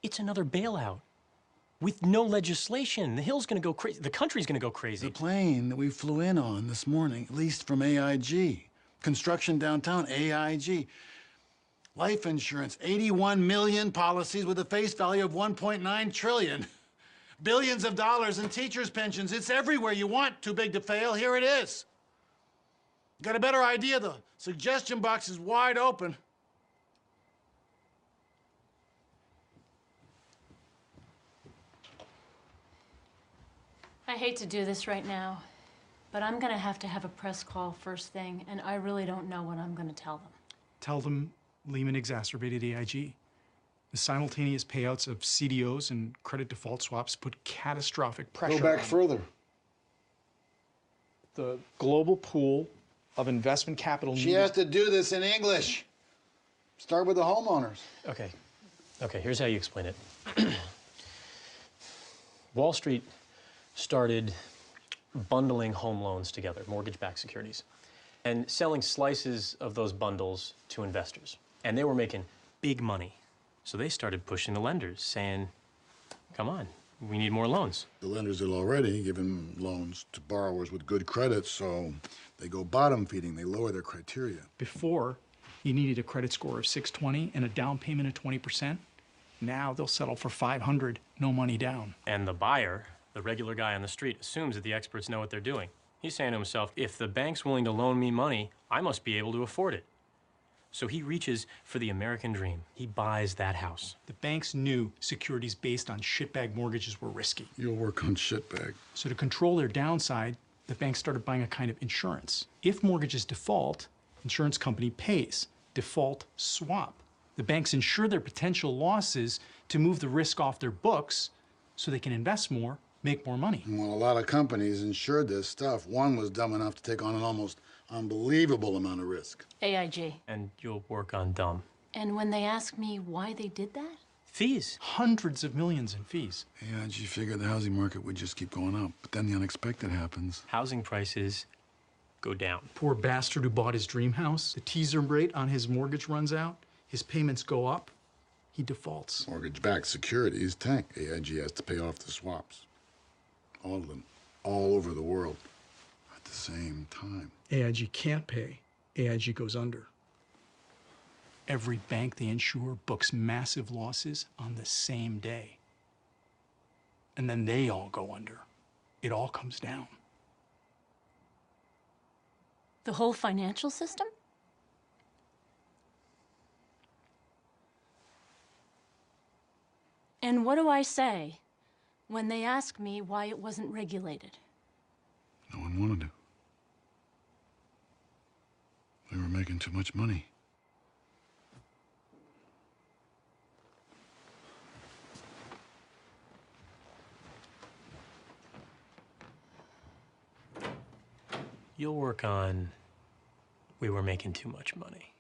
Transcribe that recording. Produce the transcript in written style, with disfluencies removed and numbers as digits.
It's another bailout. With no legislation, the Hill's gonna go crazy. The country's gonna go crazy. The plane that we flew in on this morning, leased from AIG. Construction downtown, AIG. Life insurance, 81 million policies with a face value of 1.9 trillion. Billions of dollars in teachers' pensions. It's everywhere you want. Too big to fail. Here it is. Got a better idea? The suggestion box is wide open. I hate to do this right now, but I'm gonna have to have a press call first thing, and I really don't know what I'm gonna tell them. Tell them Lehman exacerbated AIG. The simultaneous payouts of CDOs and credit default swaps put catastrophic pressure Go back on further. the global pool of investment capital. She has to do this in English. Start with the homeowners. Okay, here's how you explain it. Wall Street started bundling home loans together, mortgage-backed securities, and selling slices of those bundles to investors. And they were making big money. So they started pushing the lenders, saying, come on, we need more loans. The lenders had already given loans to borrowers with good credit, so they go bottom feeding. They lower their criteria. Before, you needed a credit score of 620 and a down payment of 20%. Now they'll settle for 500, no money down. And the buyer, the regular guy on the street, assumes that the experts know what they're doing. He's saying to himself, if the bank's willing to loan me money, I must be able to afford it. So he reaches for the American dream. He buys that house. The banks knew securities based on shitbag mortgages were risky. You'll work on shitbag. So to control their downside, the banks started buying a kind of insurance. If mortgages default, insurance company pays. Default swap. The banks insure their potential losses to move the risk off their books so they can invest more, make more money. Well, a lot of companies insured this stuff. One was dumb enough to take on an almost unbelievable amount of risk. AIG. And you'll work on dumb. And when they ask me why they did that? Fees. Hundreds of millions in fees. AIG figured the housing market would just keep going up, but then the unexpected happens. Housing prices go down. Poor bastard who bought his dream house, the teaser rate on his mortgage runs out, his payments go up, he defaults. Mortgage-backed securities tank. AIG has to pay off the swaps. All of them. All over the world. At the same time. AIG can't pay. AIG goes under. Every bank they insure books massive losses on the same day. And then they all go under. It all comes down. The whole financial system? And what do I say when they ask me why it wasn't regulated? No one wanted to. They were making too much money. You'll work on we were making too much money.